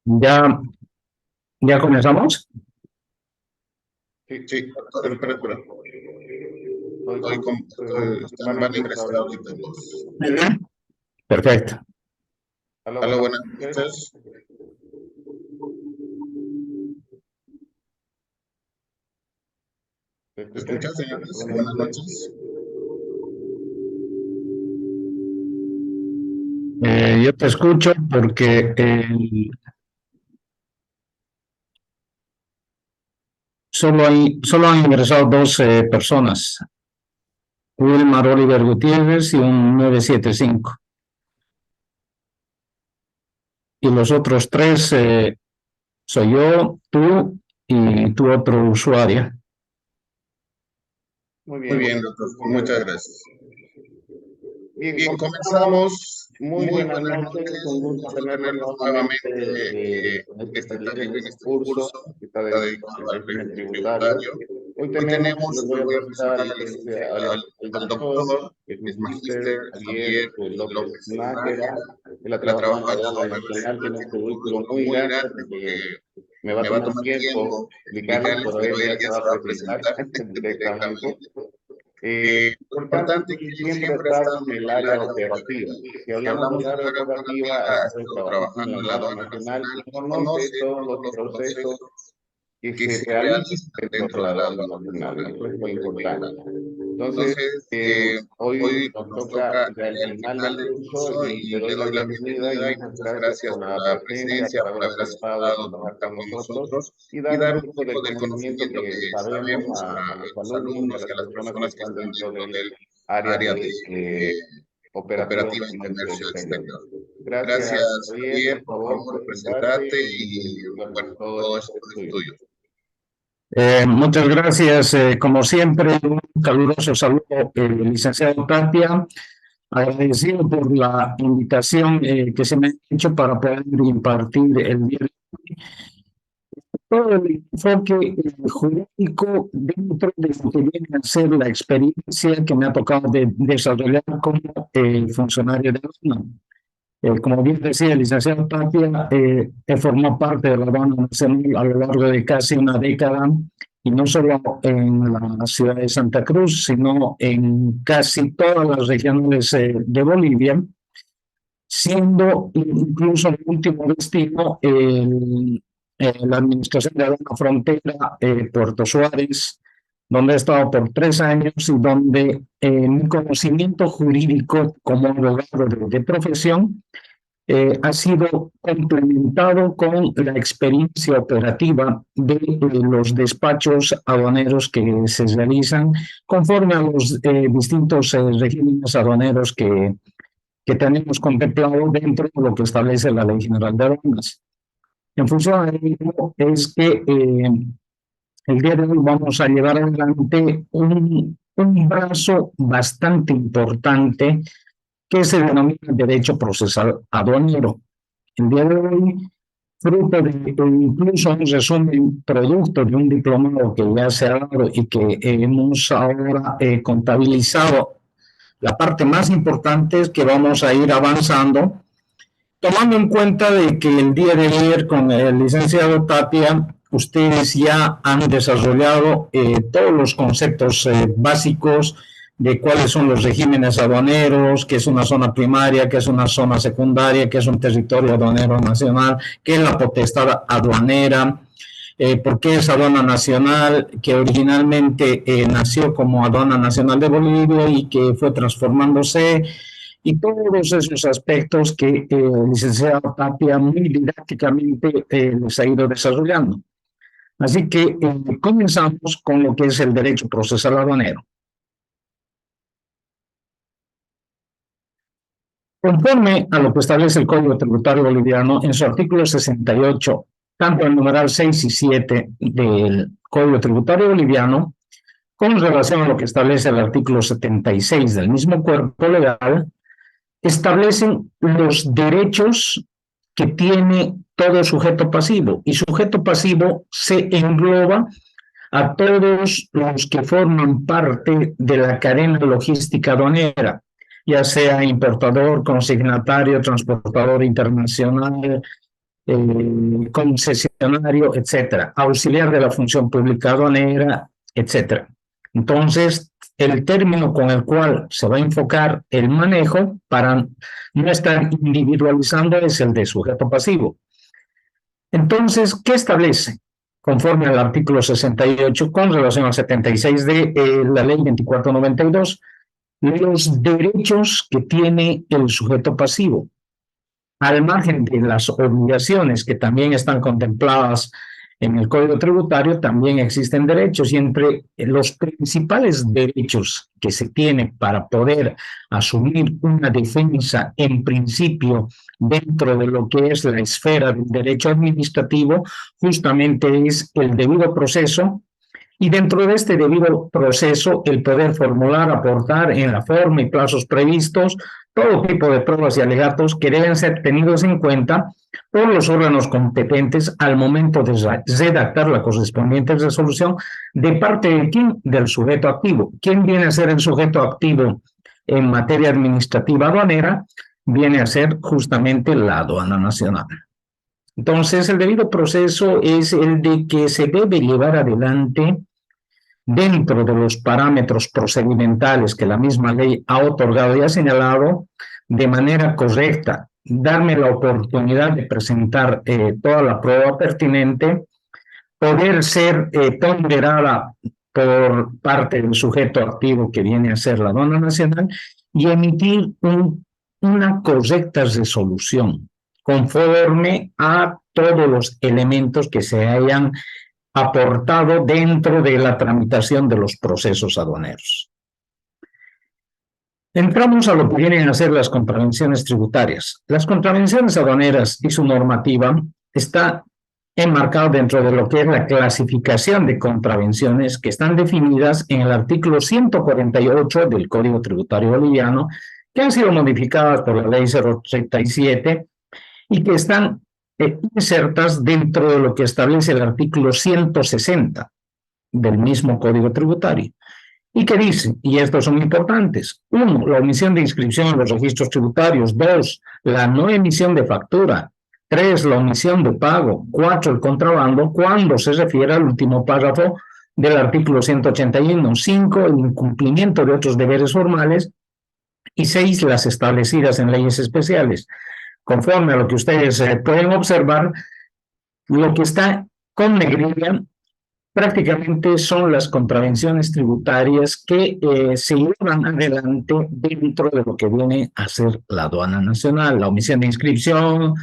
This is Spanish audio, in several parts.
Ya, ya comenzamos. Sí, espera. Están van a ingresar ahorita los. Perfecto. Hola, buenas noches. ¿Me escuchas, señores? Buenas noches. Yo te escucho porque solo han ingresado dos personas, Wilmar Oliver Gutiérrez y un 975. Y los otros tres soy yo, tú y tu otro usuario. Muy bien, doctor. Muchas gracias. Bien, comenzamos. Muy buenas noches. Un gusto tenerlos nuevamente en este curso que está dedicado al régimen tributario. Hoy tenemos, les voy a presentar al doctor, que es magíster Javier López Nájera. Él ha trabajado en la Aduana Nacional, tiene un currículum muy grande porque me va a tomar tiempo explicarles, pero él ya se va a presentar directamente. Importante que siempre ha estado en el área operativa. Si hablamos de área operativa, ha estado trabajando en la Aduana Nacional y conoce todos los procesos que se realizan dentro de la Aduana Nacional. Eso es lo importante. Entonces, hoy nos toca ya el final del curso y le doy la bienvenida y muchas gracias por la presencia, por haber aceptado trabajar con nosotros y dar un poco del conocimiento que sabemos a los alumnos y a las personas que están dentro del área de operativa en comercio exterior. Gracias, Javier, por favor, presentarte y bueno, todo esto es tuyo. Muchas gracias. Como siempre, un caluroso saludo, licenciado Tapia. Agradecido por la invitación que se me ha hecho para poder impartir el día de hoy todo el enfoque jurídico dentro de lo que viene a ser la experiencia que me ha tocado desarrollar como funcionario de aduana. Como bien decía el licenciado Tapia, he formado parte de la Aduana Nacional a lo largo de casi una década, y no solo en la ciudad de Santa Cruz, sino en casi todas las regiones de Bolivia, siendo incluso el último destino la Administración de Aduana Frontera, Puerto Suárez, donde he estado por 3 años y donde mi conocimiento jurídico como abogado de profesión ha sido complementado con la experiencia operativa de los despachos aduaneros que se realizan conforme a los distintos regímenes aduaneros que tenemos contemplado dentro de lo que establece la Ley General de Aduanas. En función de ello es que el día de hoy vamos a llevar adelante un brazo bastante importante que se denomina derecho procesal aduanero. El día de hoy, fruto de incluso un resumen producto de un diplomado que ya se ha dado y que hemos ahora contabilizado, la parte más importante es que vamos a ir avanzando, tomando en cuenta de que el día de ayer con el licenciado Tapia, ustedes ya han desarrollado todos los conceptos básicos de cuáles son los regímenes aduaneros, qué es una zona primaria, qué es una zona secundaria, qué es un territorio aduanero nacional, qué es la potestad aduanera, por qué es aduana nacional, que originalmente nació como aduana nacional de Bolivia y que fue transformándose, y todos esos aspectos que el licenciado Tapia muy didácticamente les ha ido desarrollando. Así que comenzamos con lo que es el derecho procesal aduanero. Conforme a lo que establece el Código Tributario Boliviano en su artículo 68, tanto el numeral 6 y 7 del Código Tributario Boliviano, con relación a lo que establece el artículo 76 del mismo cuerpo legal, establecen los derechos que tiene todo sujeto pasivo, y sujeto pasivo se engloba a todos los que forman parte de la cadena logística aduanera, ya sea importador, consignatario, transportador internacional, concesionario, etcétera, auxiliar de la función pública aduanera, etcétera. Entonces, el término con el cual se va a enfocar el manejo para no estar individualizando es el de sujeto pasivo. Entonces, ¿qué establece? Conforme al artículo 68 con relación al 76 de la ley 2492, los derechos que tiene el sujeto pasivo, al margen de las obligaciones que también están contempladas en el Código Tributario, también existen derechos, y entre los principales derechos que se tiene para poder asumir una defensa en principio dentro de lo que es la esfera del derecho administrativo, justamente es el debido proceso. Y dentro de este debido proceso, el poder formular, aportar en la forma y plazos previstos todo tipo de pruebas y alegatos que deben ser tenidos en cuenta por los órganos competentes al momento de redactar la correspondiente resolución. ¿De parte de quién? Del sujeto activo. ¿Quién viene a ser el sujeto activo en materia administrativa aduanera? Viene a ser justamente la aduana nacional. Entonces, el debido proceso es el de que se debe llevar adelante dentro de los parámetros procedimentales que la misma ley ha otorgado y ha señalado de manera correcta, darme la oportunidad de presentar toda la prueba pertinente, poder ser ponderada por parte del sujeto activo que viene a ser la aduana nacional y emitir una correcta resolución conforme a todos los elementos que se hayan aportado dentro de la tramitación de los procesos aduaneros. Entramos a lo que vienen a ser las contravenciones tributarias. Las contravenciones aduaneras y su normativa está enmarcado dentro de lo que es la clasificación de contravenciones que están definidas en el artículo 148 del Código Tributario Boliviano, que han sido modificadas por la Ley 037 y que están insertas dentro de lo que establece el artículo 160 del mismo Código Tributario. ¿Y qué dice? Y estos son importantes. 1, la omisión de inscripción en los registros tributarios. 2, la no emisión de factura. 3, la omisión de pago. 4, el contrabando, cuando se refiere al último párrafo del artículo 181. 5, el incumplimiento de otros deberes formales. Y 6, las establecidas en leyes especiales. Conforme a lo que ustedes pueden observar, lo que está con negrilla prácticamente son las contravenciones tributarias que se llevan adelante dentro de lo que viene a ser la aduana nacional, la omisión de inscripción,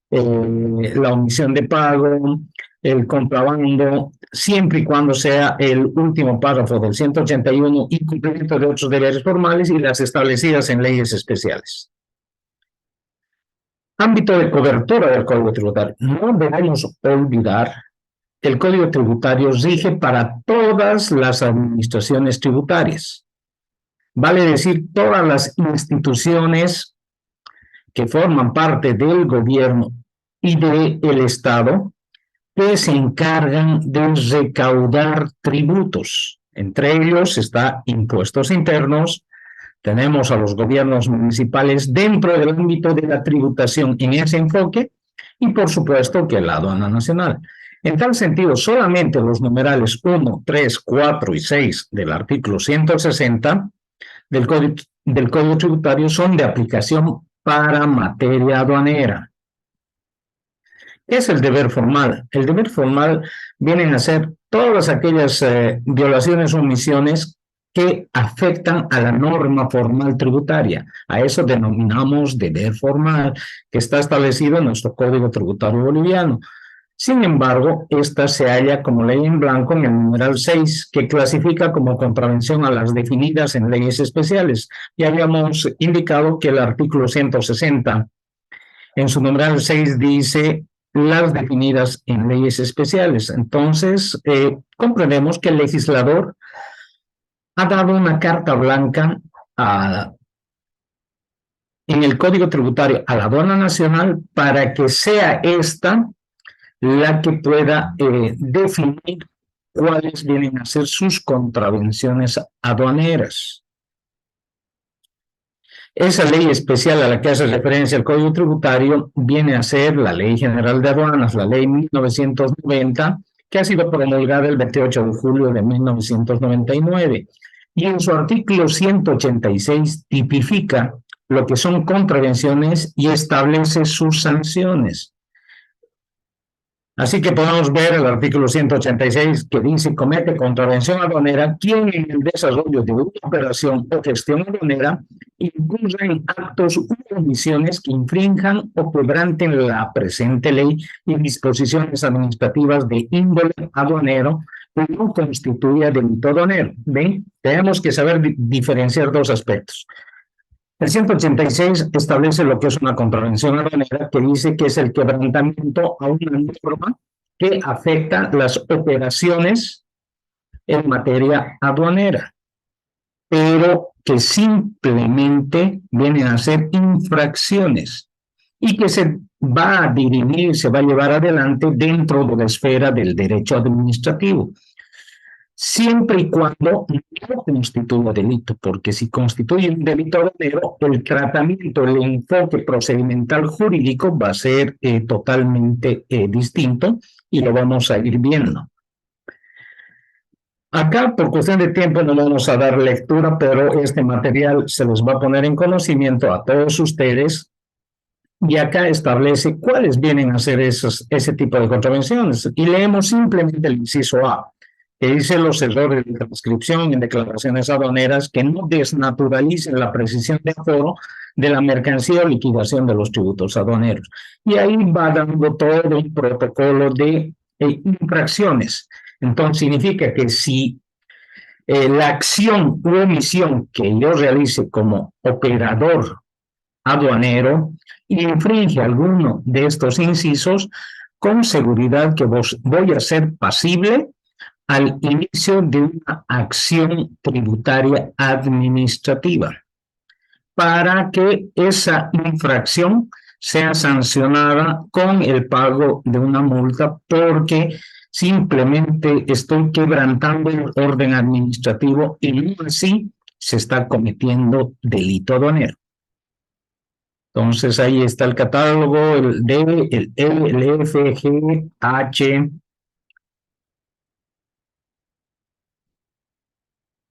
la omisión de pago, el contrabando, siempre y cuando sea el último párrafo del 181, y cumplimiento de otros deberes formales y las establecidas en leyes especiales. Ámbito de cobertura del Código Tributario. No debemos olvidar que el Código Tributario rige para todas las administraciones tributarias. Vale decir, todas las instituciones que forman parte del gobierno y del Estado que se encargan de recaudar tributos. Entre ellos está impuestos internos. Tenemos a los gobiernos municipales dentro del ámbito de la tributación en ese enfoque y, por supuesto, que la aduana nacional. En tal sentido, solamente los numerales 1, 3, 4 y 6 del artículo 160 del Código Tributario son de aplicación para materia aduanera. ¿Qué es el deber formal? El deber formal vienen a ser todas aquellas violaciones o omisiones que afectan a la norma formal tributaria. A eso denominamos deber formal, que está establecido en nuestro Código Tributario Boliviano. Sin embargo, esta se halla como ley en blanco en el numeral 6, que clasifica como contravención a las definidas en leyes especiales. Ya habíamos indicado que el artículo 160, en su numeral 6, dice las definidas en leyes especiales. Entonces, comprendemos que el legislador ha dado una carta blanca en el Código Tributario a la aduana nacional para que sea esta la que pueda definir cuáles vienen a ser sus contravenciones aduaneras. Esa ley especial a la que hace referencia el Código Tributario viene a ser la Ley General de Aduanas, la Ley 1990, que ha sido promulgada el 28 de julio de 1999. Y en su artículo 186 tipifica lo que son contravenciones y establece sus sanciones. Así que podemos ver el artículo 186 que dice: comete contravención aduanera quien en el desarrollo de una operación o gestión aduanera incurra en actos u omisiones que infrinjan o quebranten la presente ley y disposiciones administrativas de índole aduanero que no constituya delito aduanero. ¿Ven? Tenemos que saber diferenciar dos aspectos. El 186 establece lo que es una contravención aduanera, que dice que es el quebrantamiento a una norma que afecta las operaciones en materia aduanera, pero que simplemente vienen a ser infracciones y que se va a dirimir, se va a llevar adelante dentro de la esfera del derecho administrativo, siempre y cuando no constituya delito, porque si constituye un delito aduanero, el tratamiento, el enfoque procedimental jurídico va a ser totalmente distinto y lo vamos a ir viendo. Acá, por cuestión de tiempo, no vamos a dar lectura, pero este material se los va a poner en conocimiento a todos ustedes. Y acá establece cuáles vienen a ser ese tipo de contravenciones. Y leemos simplemente el inciso A, que dice: los errores de transcripción en declaraciones aduaneras que no desnaturalicen la precisión de aforo de la mercancía o liquidación de los tributos aduaneros. Y ahí va dando todo un protocolo de infracciones. Entonces significa que si la acción u omisión que yo realice como operador aduanero infringe alguno de estos incisos, con seguridad que voy a ser pasible al inicio de una acción tributaria administrativa para que esa infracción sea sancionada con el pago de una multa, porque simplemente estoy quebrantando el orden administrativo y no así se está cometiendo delito aduanero. Entonces ahí está el catálogo, el D, el E, el F, G, H.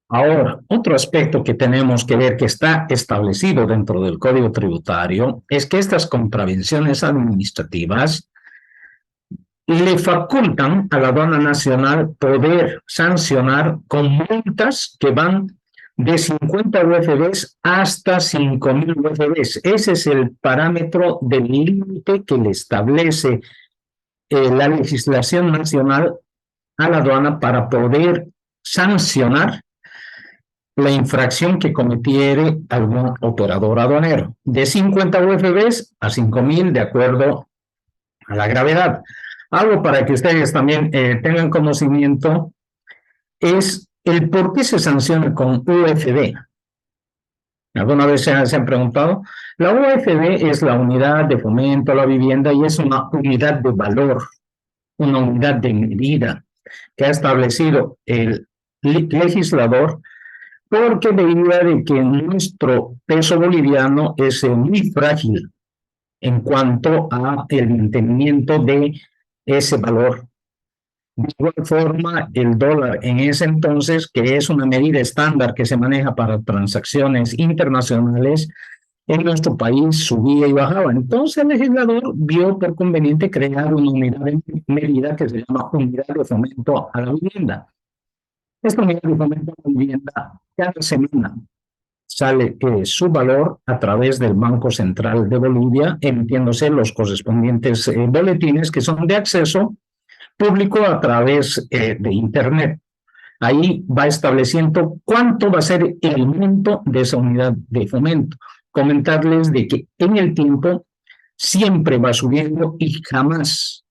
Ahora, otro aspecto que tenemos que ver, que está establecido dentro del Código Tributario, es que estas contravenciones administrativas le facultan a la Aduana Nacional poder sancionar con multas que van de 50 UFBs hasta 5.000 UFBs. Ese es el parámetro del límite que le establece la legislación nacional a la aduana para poder sancionar la infracción que cometiere algún operador aduanero, de 50 UFBs a 5.000 de acuerdo a la gravedad. Algo para que ustedes también tengan conocimiento es el por qué se sanciona con UFB. ¿Alguna vez se han preguntado? La UFB es la unidad de fomento a la vivienda y es una unidad de valor, una unidad de medida que ha establecido el legislador, porque debido a que nuestro peso boliviano es muy frágil en cuanto a el mantenimiento de ese valor. De igual forma, el dólar en ese entonces, que es una medida estándar que se maneja para transacciones internacionales, en nuestro país subía y bajaba. Entonces el legislador vio por conveniente crear una unidad de medida que se llama unidad de fomento a la vivienda. Esta unidad de fomento a la vivienda cada semana sale su valor a través del Banco Central de Bolivia, emitiéndose los correspondientes boletines que son de acceso público a través de Internet. Ahí va estableciendo cuánto va a ser el monto de esa unidad de fomento. Comentarles de que en el tiempo siempre va subiendo y jamás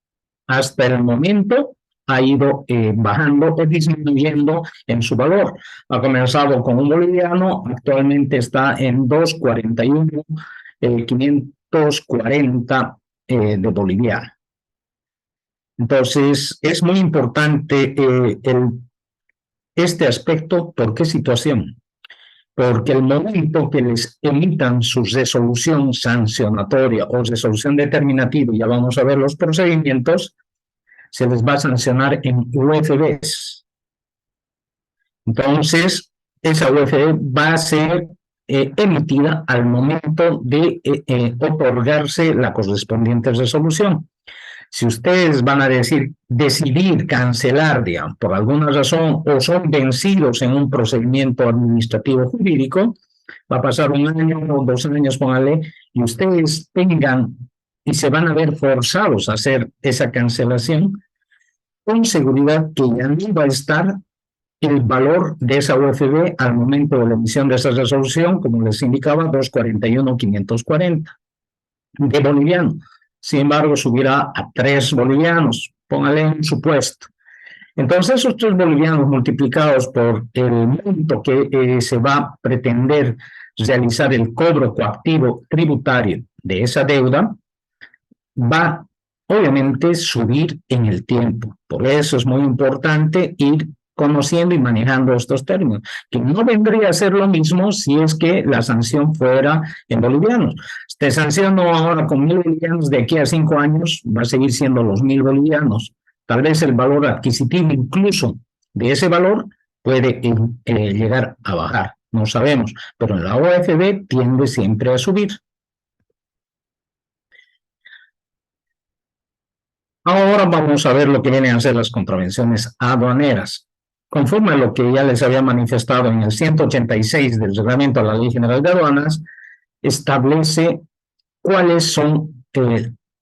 hasta el momento ha ido bajando o disminuyendo en su valor. Ha comenzado con un boliviano, actualmente está en 2.41, 540 de boliviano. Entonces, es muy importante este aspecto. ¿Por qué situación? Porque el momento que les emitan su resolución sancionatoria o resolución determinativa, ya vamos a ver los procedimientos, se les va a sancionar en UFBs. Entonces, esa UFB va a ser emitida al momento de otorgarse la correspondiente resolución. Si ustedes van a decidir cancelar, digamos, por alguna razón, o son vencidos en un procedimiento administrativo jurídico, va a pasar 1 año o 2 años, póngale, y ustedes tengan y se van a ver forzados a hacer esa cancelación, con seguridad que ya no va a estar el valor de esa UFB al momento de la emisión de esa resolución, como les indicaba, 241.540 de boliviano. Sin embargo, subirá a 3 bolivianos, póngale un supuesto. Entonces, esos 3 bolivianos multiplicados por el monto que se va a pretender realizar el cobro coactivo tributario de esa deuda, va obviamente subir en el tiempo. Por eso es muy importante ir conociendo y manejando estos términos, que no vendría a ser lo mismo si es que la sanción fuera en bolivianos. Te sanciono ahora con 1.000 bolivianos, de aquí a 5 años va a seguir siendo los 1.000 bolivianos. Tal vez el valor adquisitivo incluso de ese valor puede llegar a bajar, no sabemos, pero en la OFB tiende siempre a subir. Ahora vamos a ver lo que vienen a ser las contravenciones aduaneras. Conforme a lo que ya les había manifestado en el 186 del reglamento a la Ley General de Aduanas, establece cuáles son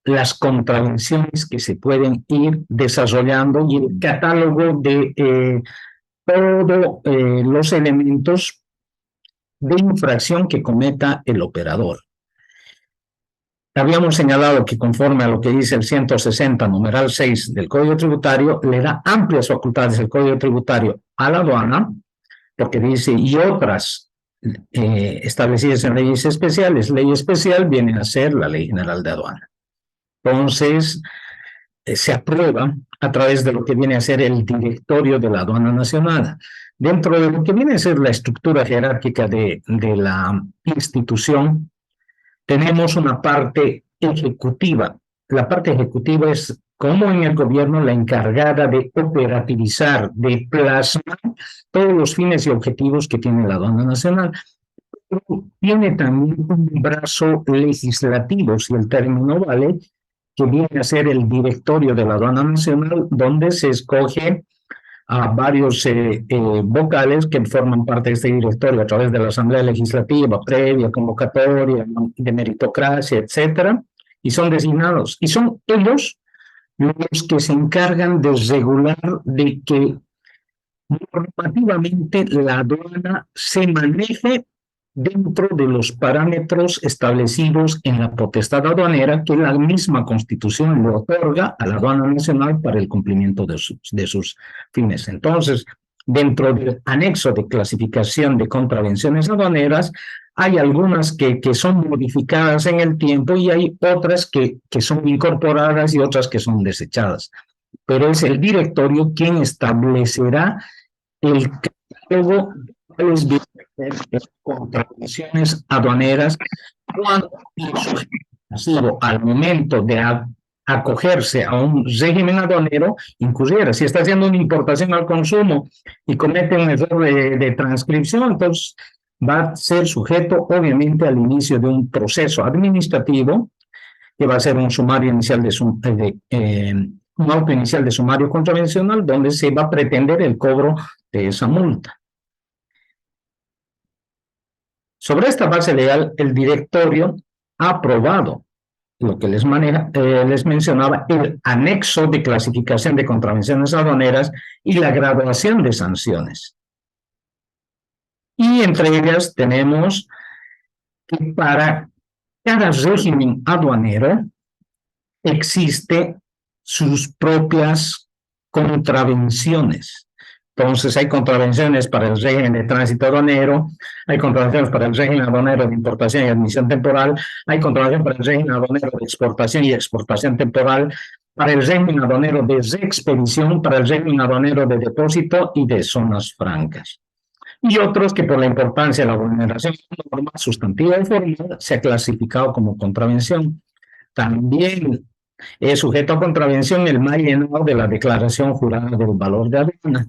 las contravenciones que se pueden ir desarrollando y el catálogo de todos los elementos de infracción que cometa el operador. Habíamos señalado que conforme a lo que dice el 160, numeral 6 del Código Tributario, le da amplias facultades el Código Tributario a la aduana, porque dice, y otras establecidas en leyes especiales. Ley especial viene a ser la Ley General de Aduana. Entonces, se aprueba a través de lo que viene a ser el directorio de la Aduana Nacional. Dentro de lo que viene a ser la estructura jerárquica de la institución, tenemos una parte ejecutiva. La parte ejecutiva es como en el gobierno la encargada de operativizar, de plasmar todos los fines y objetivos que tiene la aduana nacional. Tiene también un brazo legislativo, si el término vale, que viene a ser el directorio de la aduana nacional, donde se escoge a varios vocales que forman parte de este directorio a través de la Asamblea Legislativa, previa convocatoria, de meritocracia, etcétera, y son designados. Y son ellos los que se encargan de regular de que normativamente la aduana se maneje dentro de los parámetros establecidos en la potestad aduanera que la misma Constitución le otorga a la aduana nacional para el cumplimiento de sus fines. Entonces, dentro del anexo de clasificación de contravenciones aduaneras, hay algunas que son modificadas en el tiempo y hay otras que son incorporadas y otras que son desechadas. Pero es el directorio quien establecerá el catálogo de cuáles contravenciones aduaneras cuando al momento de acogerse a un régimen aduanero incurriera. Si está haciendo una importación al consumo y comete un error de transcripción, entonces va a ser sujeto obviamente al inicio de un proceso administrativo que va a ser un sumario inicial un auto inicial de sumario contravencional donde se va a pretender el cobro de esa multa. Sobre esta base legal, el directorio ha aprobado lo que les mencionaba, el anexo de clasificación de contravenciones aduaneras y la graduación de sanciones. Y entre ellas tenemos que para cada régimen aduanero existe sus propias contravenciones. Entonces, hay contravenciones para el régimen de tránsito aduanero, hay contravenciones para el régimen aduanero de importación y admisión temporal, hay contravenciones para el régimen aduanero de exportación y exportación temporal, para el régimen aduanero de reexpedición, para el régimen aduanero de depósito y de zonas francas. Y otros que por la importancia de la vulneración de la norma sustantiva y formal se ha clasificado como contravención. También es sujeto a contravención el mal llenado de la declaración jurada del valor de aduana.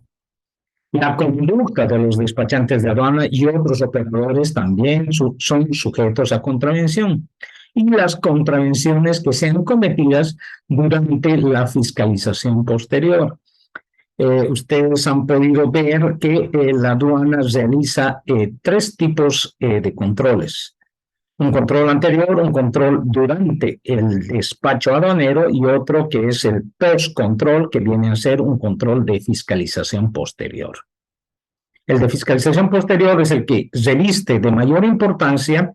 La conducta de los despachantes de aduana y otros operadores también son sujetos a contravención. Y las contravenciones que sean cometidas durante la fiscalización posterior. Ustedes han podido ver que la aduana realiza tres tipos de controles. Un control anterior, un control durante el despacho aduanero y otro que es el post-control, que viene a ser un control de fiscalización posterior. El de fiscalización posterior es el que reviste de mayor importancia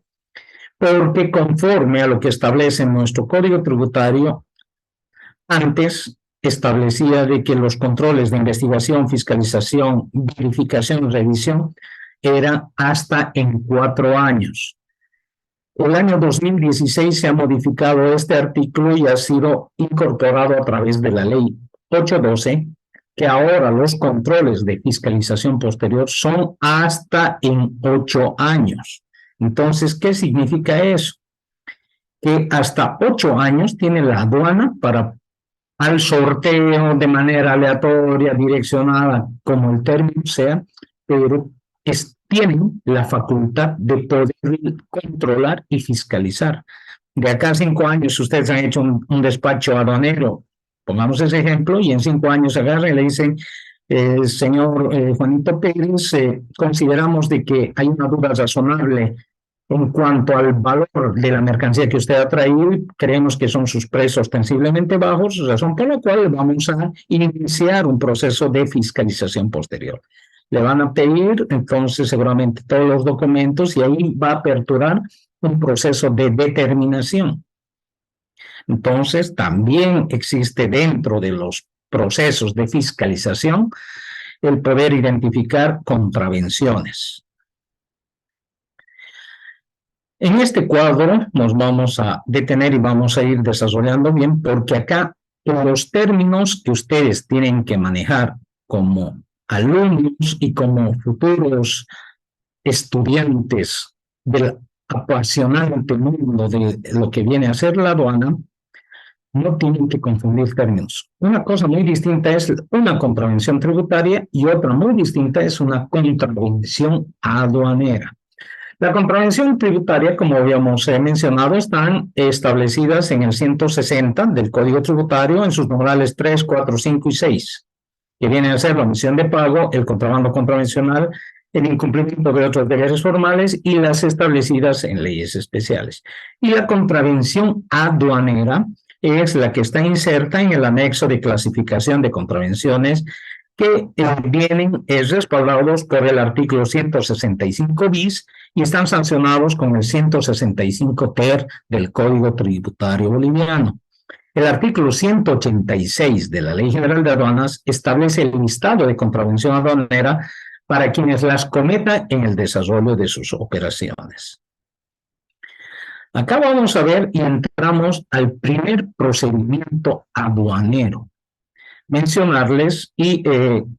porque conforme a lo que establece nuestro Código Tributario, antes establecía de que los controles de investigación, fiscalización, verificación y revisión eran hasta en 4 años. El año 2016 se ha modificado este artículo y ha sido incorporado a través de la ley 812, que ahora los controles de fiscalización posterior son hasta en 8 años. Entonces, ¿qué significa eso? Que hasta 8 años tiene la aduana para, al sorteo de manera aleatoria, direccionada, como el término sea, pero tienen la facultad de poder controlar y fiscalizar. De acá a 5 años, ustedes han hecho un despacho aduanero, pongamos ese ejemplo, y en 5 años agarran y le dicen, señor Juanito Pérez, consideramos de que hay una duda razonable en cuanto al valor de la mercancía que usted ha traído, creemos que son sus precios ostensiblemente bajos, razón por la cual vamos a iniciar un proceso de fiscalización posterior. Le van a pedir, entonces, seguramente todos los documentos y ahí va a aperturar un proceso de determinación. Entonces, también existe dentro de los procesos de fiscalización el poder identificar contravenciones. En este cuadro nos vamos a detener y vamos a ir desarrollando bien, porque acá los términos que ustedes tienen que manejar como alumnos y como futuros estudiantes del apasionante mundo de lo que viene a ser la aduana, no tienen que confundir términos. Una cosa muy distinta es una contravención tributaria y otra muy distinta es una contravención aduanera. La contravención tributaria, como habíamos mencionado, están establecidas en el 160 del Código Tributario en sus numerales 3, 4, 5 y 6, que vienen a ser la omisión de pago, el contrabando contravencional, el incumplimiento de otros deberes formales y las establecidas en leyes especiales. Y la contravención aduanera es la que está inserta en el anexo de clasificación de contravenciones que vienen respaldados por el artículo 165 bis y están sancionados con el 165 ter del Código Tributario Boliviano. El artículo 186 de la Ley General de Aduanas establece el listado de contravención aduanera para quienes las cometan en el desarrollo de sus operaciones. Acá vamos a ver y entramos al primer procedimiento aduanero. Mencionarles y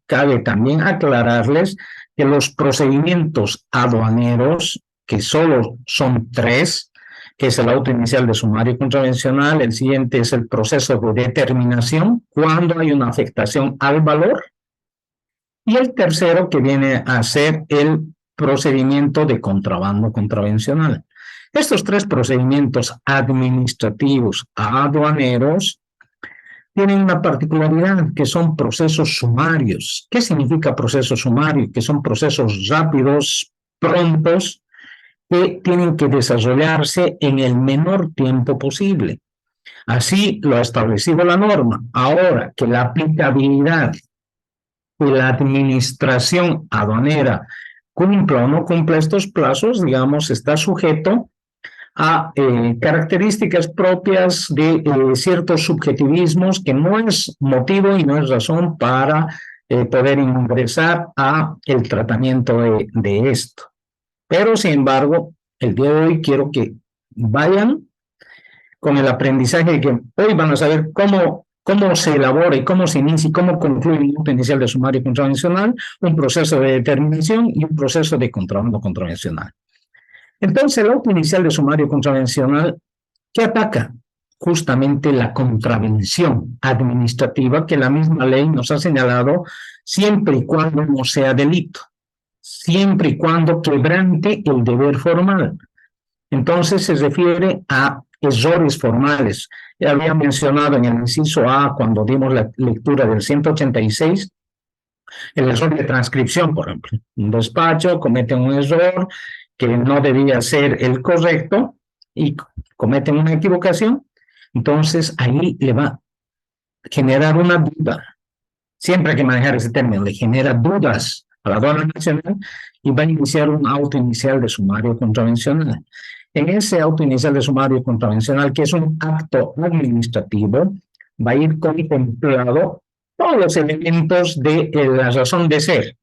cabe también aclararles que los procedimientos aduaneros, que solo son 3, que es el auto inicial de sumario contravencional, el siguiente es el proceso de determinación, cuando hay una afectación al valor, y el tercero que viene a ser el procedimiento de contrabando contravencional. Estos 3 procedimientos administrativos aduaneros tienen una particularidad, que son procesos sumarios. ¿Qué significa proceso sumario? Que son procesos rápidos, prontos, que tienen que desarrollarse en el menor tiempo posible. Así lo ha establecido la norma. Ahora que la aplicabilidad de la administración aduanera cumpla o no cumpla estos plazos, digamos, está sujeto a características propias de ciertos subjetivismos que no es motivo y no es razón para poder ingresar a el tratamiento de esto. Pero, sin embargo, el día de hoy quiero que vayan con el aprendizaje de que hoy van a saber cómo ¿Cómo se elabora y cómo se inicia y cómo concluye un auto inicial de sumario contravencional? Un proceso de determinación y un proceso de contrabando contravencional. Entonces, el auto inicial de sumario contravencional, ¿qué ataca? Justamente la contravención administrativa que la misma ley nos ha señalado siempre y cuando no sea delito, siempre y cuando quebrante el deber formal. Entonces se refiere a errores formales. Ya había mencionado en el inciso A, cuando dimos la lectura del 186, el error de transcripción, por ejemplo. Un despacho comete un error que no debía ser el correcto y cometen una equivocación, entonces ahí le va a generar una duda. Siempre hay que manejar ese término, le genera dudas a la aduana nacional y va a iniciar un auto inicial de sumario contravencional. En ese auto inicial de sumario contravencional, que es un acto administrativo, va a ir contemplado todos los elementos de la razón de ser.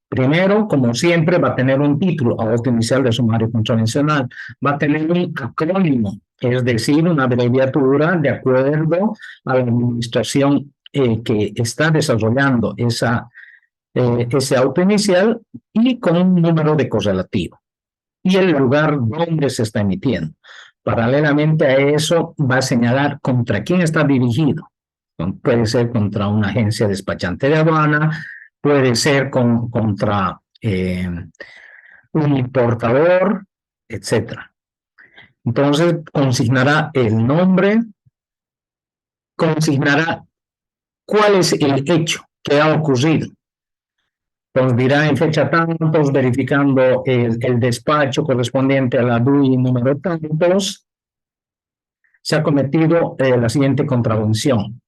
Primero, como siempre, va a tener un título, auto inicial de sumario contravencional, va a tener un acrónimo, es decir, una abreviatura de acuerdo a la administración que está desarrollando ese auto inicial y con un número de correlativo y el lugar donde se está emitiendo. Paralelamente a eso, va a señalar contra quién está dirigido. Puede ser contra una agencia despachante de aduana, puede ser contra un importador, etc. Entonces, consignará el nombre, consignará cuál es el hecho que ha ocurrido. Entonces dirá en fecha tantos, verificando el despacho correspondiente a la DUI número tantos, se ha cometido la siguiente contravención,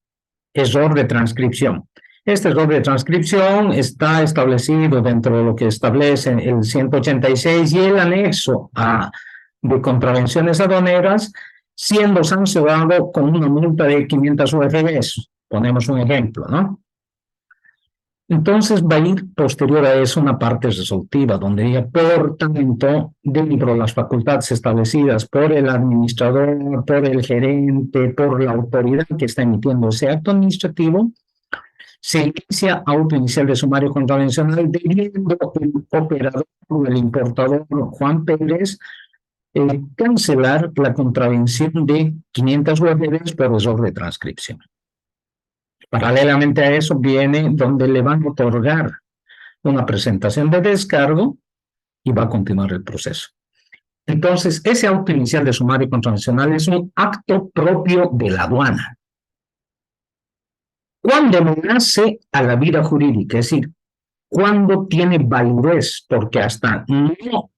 error de transcripción. Este error de transcripción está establecido dentro de lo que establece el 186 y el anexo de contravenciones aduaneras, siendo sancionado con una multa de 500 UFBs. Ponemos un ejemplo, ¿no? Entonces va a ir posterior a eso una parte resolutiva, donde diga, por tanto, dentro de las facultades establecidas por el administrador, por el gerente, por la autoridad que está emitiendo ese acto administrativo, se inicia auto inicial de sumario contravencional debiendo el operador o el importador Juan Pérez cancelar la contravención de 500 UFBs por error de transcripción. Paralelamente a eso viene donde le van a otorgar una presentación de descargo y va a continuar el proceso. Entonces, ese auto inicial de sumario contravencional es un acto propio de la aduana. Cuando nace a la vida jurídica, es decir, cuando tiene validez, porque hasta no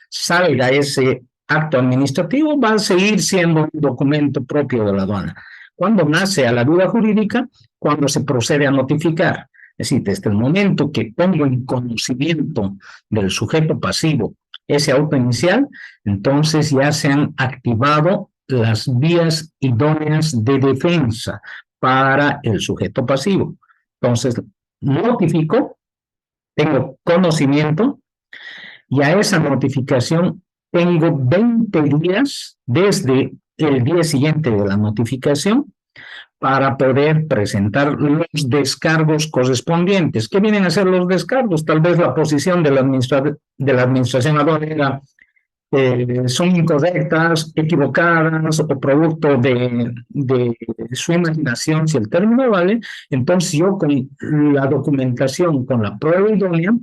salga ese acto administrativo, va a seguir siendo un documento propio de la aduana. Cuando nace a la vida jurídica, cuando se procede a notificar. Es decir, desde el momento que pongo en conocimiento del sujeto pasivo ese auto inicial, entonces ya se han activado las vías idóneas de defensa para el sujeto pasivo. Entonces, notifico, tengo conocimiento y a esa notificación tengo 20 días desde el día siguiente de la notificación para poder presentar los descargos correspondientes. ¿Qué vienen a ser los descargos? Tal vez la posición de la administración aduanera son incorrectas, equivocadas o producto de su imaginación, si el término vale. Entonces yo con la documentación, con la prueba idónea,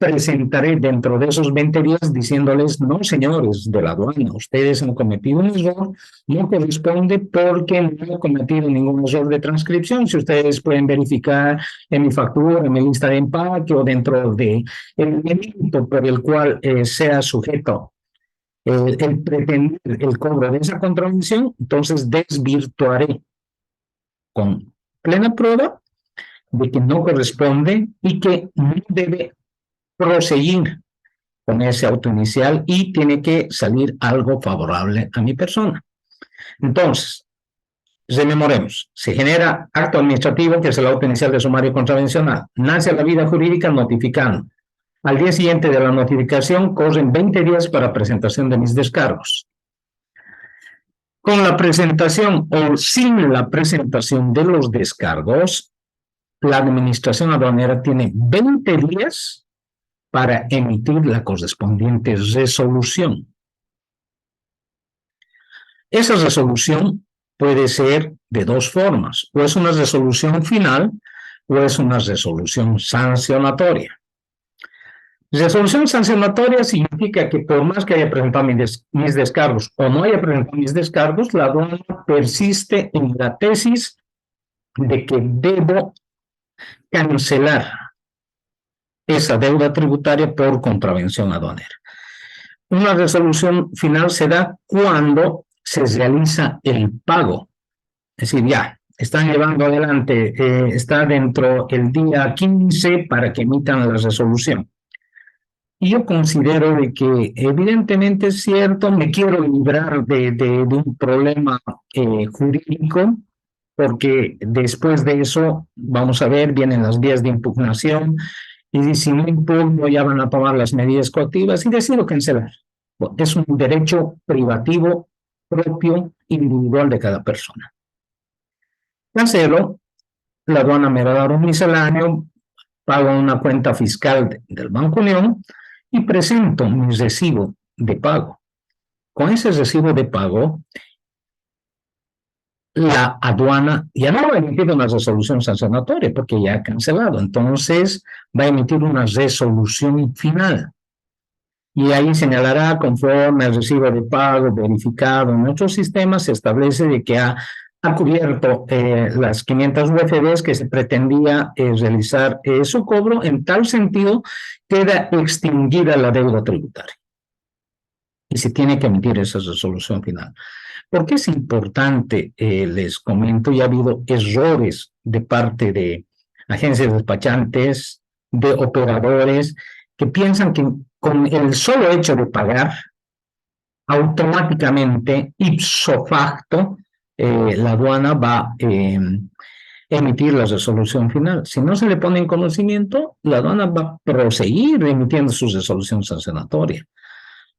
presentaré dentro de esos 20 días diciéndoles, no, señores de la aduana, ustedes han cometido un error, no corresponde porque no he cometido ningún error de transcripción. Si ustedes pueden verificar en mi factura, en mi lista de empaque o dentro de el elemento por el cual sea sujeto el pretender el cobro de esa contravención, entonces desvirtuaré con plena prueba de que no corresponde y que no debe proseguir con ese auto inicial y tiene que salir algo favorable a mi persona. Entonces, rememoremos, se genera acto administrativo, que es el auto inicial de sumario contravencional, nace a la vida jurídica notificando. Al día siguiente de la notificación corren 20 días para presentación de mis descargos. Con la presentación o sin la presentación de los descargos, la administración aduanera tiene 20 días para emitir la correspondiente resolución. Esa resolución puede ser de dos formas, o es una resolución final o es una resolución sancionatoria. Resolución sancionatoria significa que por más que haya presentado mis descargos o no haya presentado mis descargos, la aduana persiste en la tesis de que debo cancelar esa deuda tributaria por contravención aduanera. Una resolución final se da cuando se realiza el pago. Es decir, ya, están llevando adelante, está dentro el día 15 para que emitan la resolución. Y yo considero de que evidentemente es cierto, me quiero librar de un problema jurídico, porque después de eso, vamos a ver, vienen las vías de impugnación, y si no impugno ya van a tomar las medidas coactivas y decido cancelar. Es un derecho privativo propio, individual de cada persona. Cancelo, la aduana me va a dar un misceláneo, pago una cuenta fiscal del Banco Unión y presento mi recibo de pago. Con ese recibo de pago, la aduana ya no va a emitir una resolución sancionatoria porque ya ha cancelado, entonces va a emitir una resolución final. Y ahí señalará, conforme al recibo de pago verificado en nuestro sistema, se establece de que ha cubierto las 500 UFDs que se pretendía realizar su cobro. En tal sentido, queda extinguida la deuda tributaria. Y se tiene que emitir esa resolución final. ¿Por qué es importante? Les comento, ya ha habido errores de parte de agencias despachantes, de operadores, que piensan que con el solo hecho de pagar, automáticamente, ipso facto, la aduana va a emitir la resolución final. Si no se le pone en conocimiento, la aduana va a proseguir emitiendo su resolución sancionatoria.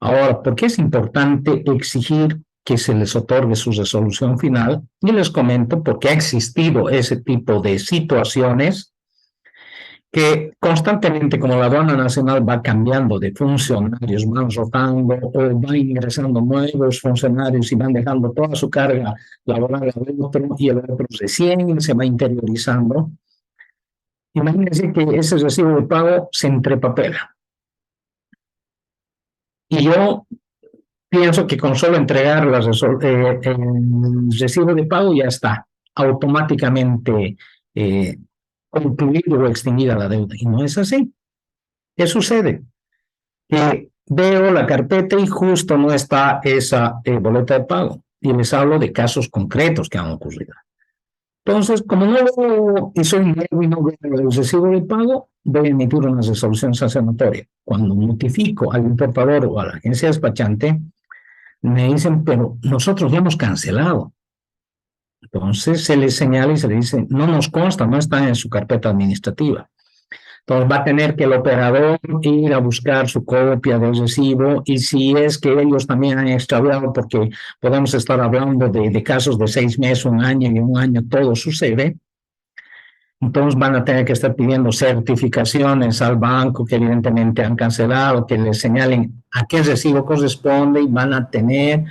Ahora, ¿por qué es importante exigir que se les otorgue su resolución final? Y les comento porque ha existido ese tipo de situaciones que constantemente, como la aduana nacional va cambiando de funcionarios, van rotando o van ingresando nuevos funcionarios y van dejando toda su carga laboral al otro y el otro recién se va interiorizando. Imagínense que ese recibo de pago se entrepapela. Y yo pienso que con solo entregar el recibo de pago ya está automáticamente concluido o extinguida la deuda. Y no es así. ¿Qué sucede? Que veo la carpeta y justo no está esa boleta de pago. Y les hablo de casos concretos que han ocurrido. Entonces, como no veo y soy nuevo y no veo el recibo de pago, voy a emitir una resolución sancionatoria. Cuando notifico al importador o a la agencia despachante, me dicen, pero nosotros ya hemos cancelado. Entonces se les señala y se le dice, no nos consta, no está en su carpeta administrativa. Entonces va a tener que el operador ir a buscar su copia del recibo y si es que ellos también han extraviado, porque podemos estar hablando de casos de 6 meses, 1 año y 1 año todo sucede, entonces van a tener que estar pidiendo certificaciones al banco que evidentemente han cancelado, que les señalen a qué recibo corresponde y van a tener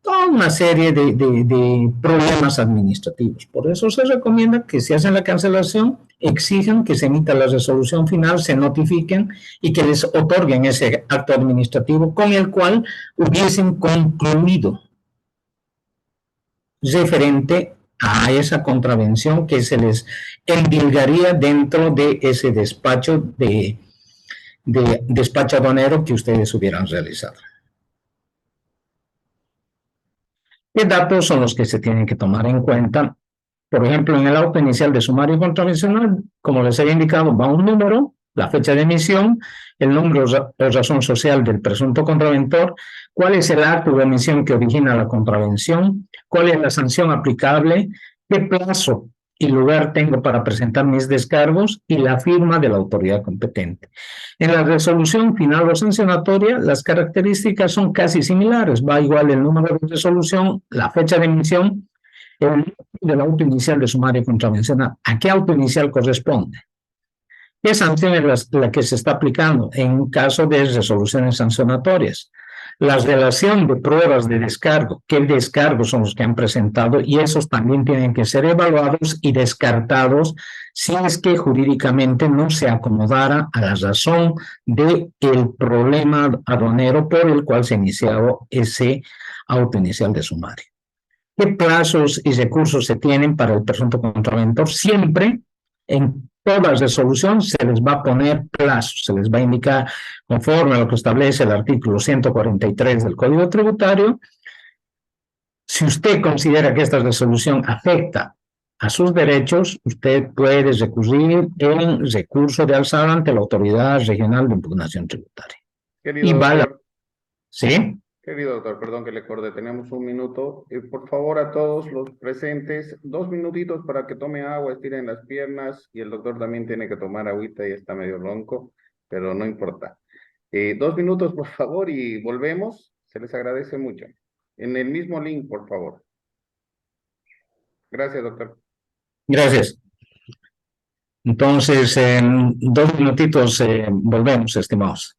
toda una serie de problemas administrativos. Por eso se recomienda que si hacen la cancelación, exijan que se emita la resolución final, se notifiquen y que les otorguen ese acto administrativo con el cual hubiesen concluido referente a esa contravención que se les endilgaría dentro de ese despacho despacho aduanero que ustedes hubieran realizado. ¿Qué datos son los que se tienen que tomar en cuenta? Por ejemplo, en el auto inicial de sumario contravencional, como les he indicado, va un número, la fecha de emisión, el número o razón social del presunto contraventor, cuál es el acto de emisión que origina la contravención, cuál es la sanción aplicable, qué plazo y lugar tengo para presentar mis descargos y la firma de la autoridad competente. En la resolución final o sancionatoria, las características son casi similares. Va igual el número de resolución, la fecha de emisión, el del auto inicial de sumario contravencional. ¿A qué auto inicial corresponde? ¿Qué sanción es la que se está aplicando en un caso de resoluciones sancionatorias? La relación de pruebas de descargo, qué descargos son los que han presentado, y esos también tienen que ser evaluados y descartados si es que jurídicamente no se acomodara a la razón del problema aduanero por el cual se ha iniciado ese auto inicial de sumario. ¿Qué plazos y recursos se tienen para el presunto contraventor? Siempre en toda resolución se les va a poner plazos, se les va a indicar conforme a lo que establece el artículo 143 del Código Tributario. Si usted considera que esta resolución afecta a sus derechos, usted puede recurrir en recurso de alzada ante la Autoridad Regional de Impugnación Tributaria. Querido doctor, ¿sí? Querido doctor, perdón que le corte, tenemos un minuto. Por favor, a todos los presentes, 2 minutitos para que tome agua, estiren las piernas, y el doctor también tiene que tomar agüita y está medio ronco, pero no importa. 2 minutos, por favor, y volvemos. Se les agradece mucho. En el mismo link, por favor. Gracias, doctor. Gracias. Entonces, en 2 minutitos volvemos, estimados.